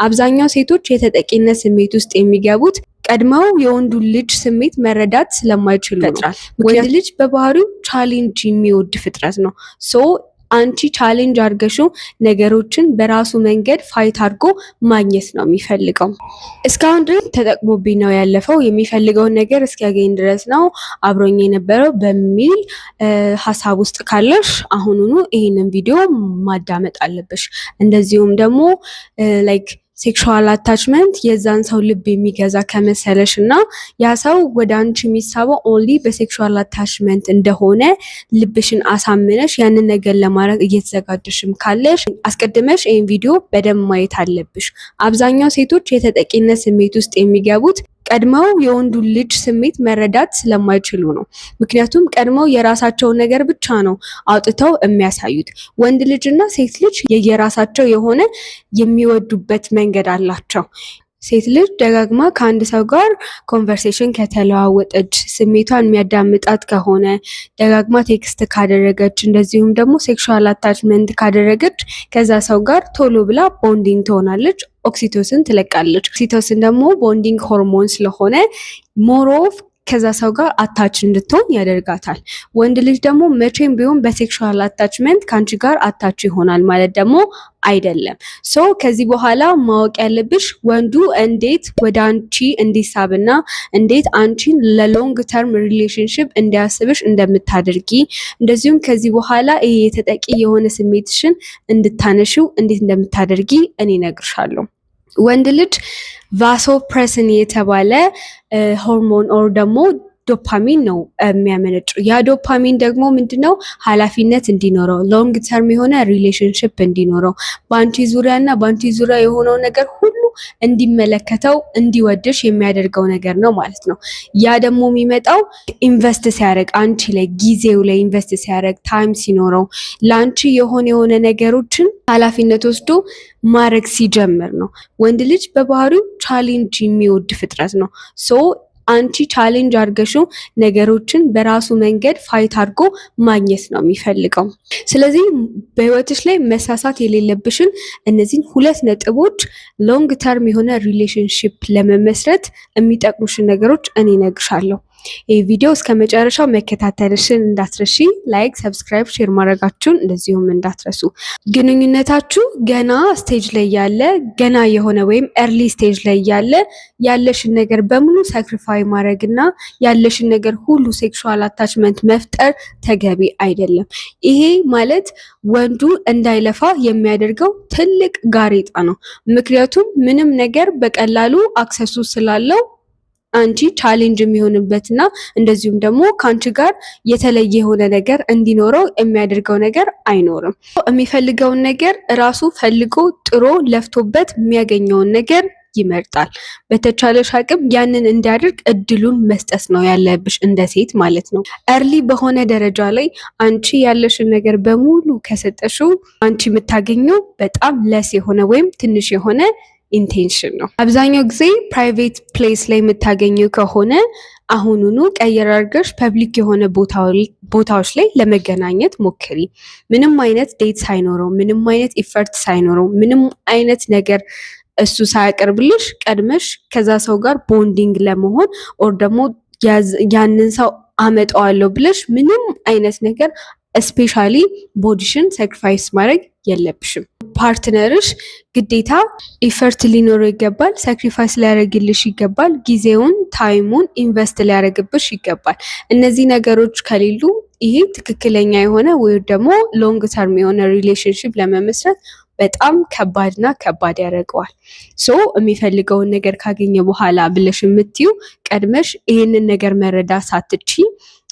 አብዛኛው ሴቶች የተጠቂነት ስሜት ውስጥ የሚገቡት ቀድመው የወንዱ ልጅ ስሜት መረዳት ስለማይችሉ ነው። ወንድ ልጅ በባህሪው ቻሌንጅ የሚወድ ፍጥረት ነው። አንቺ ቻሌንጅ አድርገሽው ነገሮችን በራሱ መንገድ ፋይት አድርጎ ማግኘት ነው የሚፈልገው። እስካሁን ድረስ ተጠቅሞብኝ ነው ያለፈው፣ የሚፈልገውን ነገር እስኪያገኝ ድረስ ነው አብሮኝ የነበረው በሚል ሀሳብ ውስጥ ካለሽ አሁኑኑ ይህንን ቪዲዮ ማዳመጥ አለብሽ። እንደዚሁም ደግሞ ሴክሹዋል አታችመንት የዛን ሰው ልብ የሚገዛ ከመሰለሽ እና ያ ሰው ወደ አንቺ የሚሳበው ኦንሊ በሴክሹዋል አታችመንት እንደሆነ ልብሽን አሳምነሽ ያንን ነገር ለማድረግ እየተዘጋጀሽም ካለሽ አስቀድመሽ ይህን ቪዲዮ በደንብ ማየት አለብሽ። አብዛኛው ሴቶች የተጠቂነት ስሜት ውስጥ የሚገቡት ቀድመው የወንዱ ልጅ ስሜት መረዳት ስለማይችሉ ነው። ምክንያቱም ቀድመው የራሳቸውን ነገር ብቻ ነው አውጥተው የሚያሳዩት። ወንድ ልጅና ሴት ልጅ የየራሳቸው የሆነ የሚወዱበት መንገድ አላቸው። ሴት ልጅ ደጋግማ ከአንድ ሰው ጋር ኮንቨርሴሽን ከተለዋወጠች፣ ስሜቷን የሚያዳምጣት ከሆነ፣ ደጋግማ ቴክስት ካደረገች፣ እንደዚሁም ደግሞ ሴክሹዋል አታችመንት ካደረገች ከዛ ሰው ጋር ቶሎ ብላ ቦንዲንግ ትሆናለች። ኦክሲቶሲን ትለቃለች። ኦክሲቶሲን ደግሞ ቦንዲንግ ሆርሞን ስለሆነ ሞሮፍ ከዛ ሰው ጋር አታች እንድትሆን ያደርጋታል። ወንድ ልጅ ደግሞ መቼም ቢሆን በሴክሹዋል አታችመንት ከአንቺ ጋር አታች ይሆናል ማለት ደግሞ አይደለም። ከዚህ በኋላ ማወቅ ያለብሽ ወንዱ እንዴት ወደ አንቺ እንዲሳብና እንዴት አንቺን ለሎንግ ተርም ሪሌሽንሽፕ እንዲያስብሽ እንደምታደርጊ፣ እንደዚሁም ከዚህ በኋላ ይሄ የተጠቂ የሆነ ስሜትሽን እንድታነሺው እንዴት እንደምታደርጊ እኔ እነግርሻለሁ። ወንድ ልጅ ቫሶፕሬሲን የተባለ ሆርሞን ኦር ደግሞ ዶፓሚን ነው የሚያመነጨው። ያ ዶፓሚን ደግሞ ምንድነው? ኃላፊነት እንዲኖረው፣ ሎንግ ተርም የሆነ ሪሌሽንሽፕ እንዲኖረው፣ በአንቺ ዙሪያ እና በአንቺ ዙሪያ የሆነው ነገር ሁሉ እንዲመለከተው፣ እንዲወድሽ የሚያደርገው ነገር ነው ማለት ነው። ያ ደግሞ የሚመጣው ኢንቨስት ሲያደርግ አንቺ ላይ፣ ጊዜው ላይ ኢንቨስት ሲያደርግ፣ ታይም ሲኖረው፣ ለአንቺ የሆነ ነገሮችን ኃላፊነት ወስዶ ማድረግ ሲጀምር ነው። ወንድ ልጅ በባህሪው ቻሌንጅ የሚወድ ፍጥረት ነው። አንቺ ቻሌንጅ አድርገሽው ነገሮችን በራሱ መንገድ ፋይት አድርጎ ማግኘት ነው የሚፈልገው። ስለዚህ በህይወትሽ ላይ መሳሳት የሌለብሽን እነዚህን 2 ነጥቦች ሎንግ ተርም የሆነ ሪሌሽንሽፕ ለመመስረት የሚጠቅሙሽን ነገሮች እኔ እነግርሻለሁ። ይህ ቪዲዮ እስከ መጨረሻው መከታተልሽን እንዳትረሺ። ላይክ፣ ሰብስክራይብ፣ ሼር ማድረጋችሁን እንደዚሁም እንዳትረሱ። ግንኙነታችሁ ገና ስቴጅ ላይ ያለ ገና የሆነ ወይም ኤርሊ ስቴጅ ላይ ያለ ያለሽን ነገር በሙሉ ሳክሪፋይ ማድረግና ያለሽን ነገር ሁሉ ሴክሹዋል አታችመንት መፍጠር ተገቢ አይደለም። ይሄ ማለት ወንዱ እንዳይለፋ የሚያደርገው ትልቅ ጋሬጣ ነው። ምክንያቱም ምንም ነገር በቀላሉ አክሰሱ ስላለው አንቺ ቻሌንጅ የሚሆንበትና እንደዚሁም ደግሞ ከአንቺ ጋር የተለየ የሆነ ነገር እንዲኖረው የሚያደርገው ነገር አይኖርም። የሚፈልገውን ነገር ራሱ ፈልጎ ጥሮ ለፍቶበት የሚያገኘውን ነገር ይመርጣል። በተቻለሽ አቅም ያንን እንዲያደርግ እድሉን መስጠት ነው ያለብሽ እንደ ሴት ማለት ነው። እርሊ በሆነ ደረጃ ላይ አንቺ ያለሽን ነገር በሙሉ ከሰጠሽው አንቺ የምታገኘው በጣም ለስ የሆነ ወይም ትንሽ የሆነ ኢንቴንሽን ነው። አብዛኛው ጊዜ ፕራይቬት ፕሌስ ላይ የምታገኘው ከሆነ አሁኑኑ ቀየር አድርገሽ ፐብሊክ የሆነ ቦታዎች ላይ ለመገናኘት ሞክሪ። ምንም አይነት ዴት ሳይኖረው፣ ምንም አይነት ኢፈርት ሳይኖረው፣ ምንም አይነት ነገር እሱ ሳያቀርብልሽ ቀድመሽ ከዛ ሰው ጋር ቦንዲንግ ለመሆን ኦር ደግሞ ያንን ሰው አመጣዋለሁ ብለሽ ምንም አይነት ነገር ስፔሻሊ ቦዲሽን ሳክሪፋይስ ማድረግ የለብሽም። ፓርትነርሽ ግዴታ ኢፈርት ሊኖረው ይገባል፣ ሳክሪፋይስ ሊያደርግልሽ ይገባል፣ ጊዜውን ታይሙን ኢንቨስት ሊያደርግብሽ ይገባል። እነዚህ ነገሮች ከሌሉ ይሄ ትክክለኛ የሆነ ወይ ደግሞ ሎንግ ተርም የሆነ ሪሌሽንሽፕ ለመመስረት በጣም ከባድና ከባድ ያደርገዋል። የሚፈልገውን ነገር ካገኘ በኋላ ብለሽ የምትዩ ቀድመሽ ይሄንን ነገር መረዳት ሳትቺ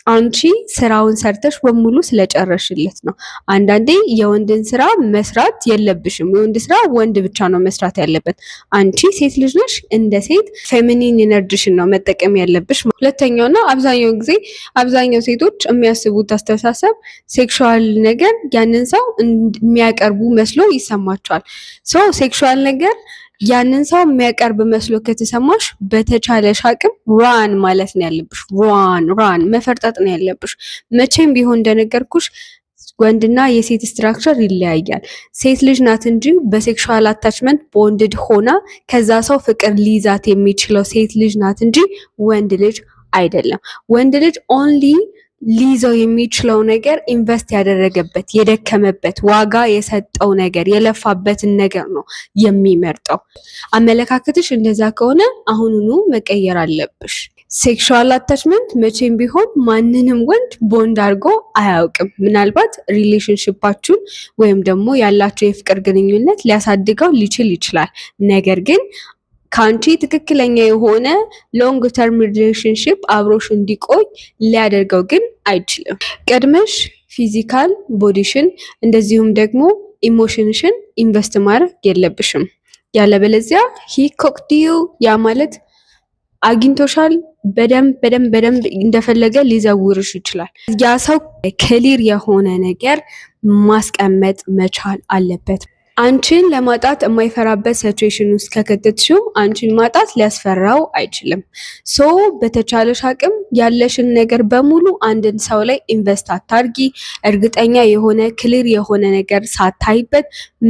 አንቺ ስራውን ሰርተሽ በሙሉ ስለጨረሽለት ነው። አንዳንዴ የወንድን ስራ መስራት የለብሽም። የወንድ ስራ ወንድ ብቻ ነው መስራት ያለበት። አንቺ ሴት ልጅ ነሽ። እንደ ሴት ፌሚኒን ኢነርጂሽን ነው መጠቀም ያለብሽ። ሁለተኛውና አብዛኛው ሴቶች የሚያስቡት አስተሳሰብ ሴክሹዋል ነገር ያንን ሰው የሚያቀርቡ መስሎ ይሰማቸዋል። ሴክሹዋል ነገር ያንን ሰው የሚያቀርብ መስሎ ከተሰማሽ በተቻለሽ አቅም ራን ማለት ነው ያለብሽ። ራን መፈርጠጥ ነው ያለብሽ። መቼም ቢሆን እንደነገርኩሽ ወንድና የሴት ስትራክቸር ይለያያል። ሴት ልጅ ናት እንጂ በሴክሹዋል አታችመንት ቦንድድ ሆና ከዛ ሰው ፍቅር ሊይዛት የሚችለው ሴት ልጅ ናት እንጂ ወንድ ልጅ አይደለም። ወንድ ልጅ ኦንሊ ሊይዘው የሚችለው ነገር ኢንቨስት ያደረገበት የደከመበት ዋጋ የሰጠው ነገር የለፋበትን ነገር ነው የሚመርጠው። አመለካከትሽ እንደዛ ከሆነ አሁኑኑ መቀየር አለብሽ። ሴክሹዋል አታችመንት መቼም ቢሆን ማንንም ወንድ ቦንድ አድርጎ አያውቅም። ምናልባት ሪሌሽንሽፓችሁን ወይም ደግሞ ያላቸው የፍቅር ግንኙነት ሊያሳድገው ሊችል ይችላል። ነገር ግን ከአንቺ ትክክለኛ የሆነ ሎንግ ተርም ሪሌሽንሽፕ አብሮሽ እንዲቆይ ሊያደርገው ግን አይችልም። ቀድመሽ ፊዚካል ቦዲሽን እንደዚሁም ደግሞ ኢሞሽንሽን ኢንቨስት ማድረግ የለብሽም። ያለበለዚያ ሂ ኮክድ ዩ ያ ማለት አግኝቶሻል በደንብ እንደፈለገ ሊዘውርሽ ይችላል። ያ ሰው ክሊር የሆነ ነገር ማስቀመጥ መቻል አለበት። አንቺን ለማጣት የማይፈራበት ሲቹዌሽን ውስጥ ከከተትሽው አንቺን ማጣት ሊያስፈራው አይችልም። ሶ በተቻለሽ አቅም ያለሽን ነገር በሙሉ አንድን ሰው ላይ ኢንቨስት አታርጊ። እርግጠኛ የሆነ ክሊር የሆነ ነገር ሳታይበት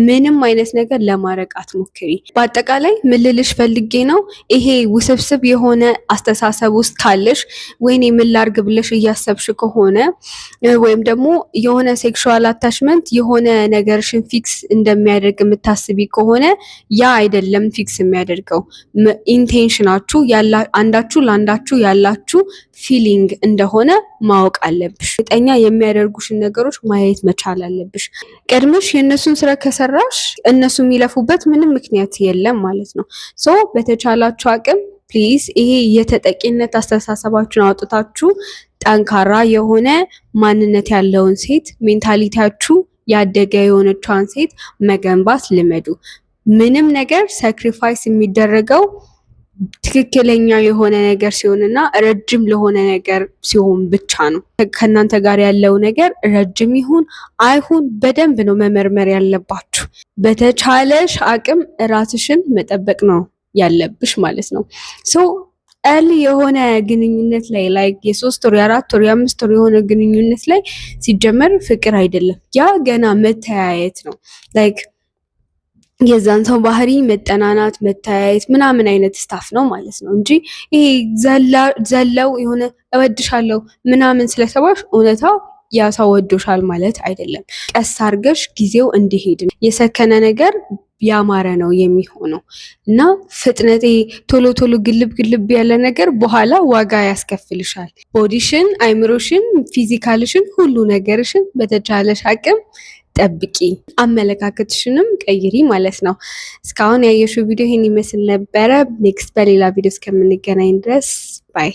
ምንም አይነት ነገር ለማድረግ አትሞክሪ። በአጠቃላይ ምን ልልሽ ፈልጌ ነው፣ ይሄ ውስብስብ የሆነ አስተሳሰብ ውስጥ ካለሽ ወይኔ ምን ላርግ ብለሽ እያሰብሽ ከሆነ ወይም ደግሞ የሆነ ሴክሹዋል አታችመንት የሆነ ነገርሽን ፊክስ እንደሚያደርግ የምታስቢ ከሆነ ያ አይደለም ፊክስ የሚያደርገው። ኢንቴንሽናችሁ አንዳችሁ ለአንዳችሁ ያላችሁ ፊሊንግ እንደሆነ ማወቅ አለብሽ። እርግጠኛ የሚያደርጉሽን ነገሮች ማየት መቻል አለብሽ። ቀድመሽ የእነሱን ስራ ከሰራሽ እነሱ የሚለፉበት ምንም ምክንያት የለም ማለት ነው። ሶ በተቻላችሁ አቅም ፕሊዝ ይሄ የተጠቂነት አስተሳሰባችሁን አውጥታችሁ ጠንካራ የሆነ ማንነት ያለውን ሴት ሜንታሊቲያችሁ ያደገ የሆነቿን ሴት መገንባት ልመዱ። ምንም ነገር ሳክሪፋይስ የሚደረገው ትክክለኛ የሆነ ነገር ሲሆንና ረጅም ለሆነ ነገር ሲሆን ብቻ ነው። ከእናንተ ጋር ያለው ነገር ረጅም ይሁን አይሁን በደንብ ነው መመርመር ያለባችሁ። በተቻለሽ አቅም ራስሽን መጠበቅ ነው ያለብሽ ማለት ነው። ሶ ኤርሊ የሆነ ግንኙነት ላይ ላይክ የ3 ወር የ4 ወር የ5 ወር የሆነ ግንኙነት ላይ ሲጀመር ፍቅር አይደለም፣ ያ ገና መተያየት ነው። ላይክ የዛን ሰው ባህሪ መጠናናት መተያየት ምናምን አይነት ስታፍ ነው ማለት ነው እንጂ ይሄ ዘለው የሆነ እወድሻለሁ ምናምን ስለሰባሽ እውነታው ያ ሰው ወዶሻል ማለት አይደለም። ቀስ አርገሽ ጊዜው እንዲሄድ የሰከነ ነገር ያማረ ነው የሚሆነው እና ፍጥነቴ ቶሎ ግልብ ያለ ነገር በኋላ ዋጋ ያስከፍልሻል። ቦዲሽን፣ አይምሮሽን፣ ፊዚካልሽን ሁሉ ነገርሽን በተቻለሽ አቅም ጠብቂ፣ አመለካከትሽንም ቀይሪ ማለት ነው። እስካሁን ያየሽው ቪዲዮ ይህን ይመስል ነበረ። ኔክስት በሌላ ቪዲዮ እስከምንገናኝ ድረስ ባይ።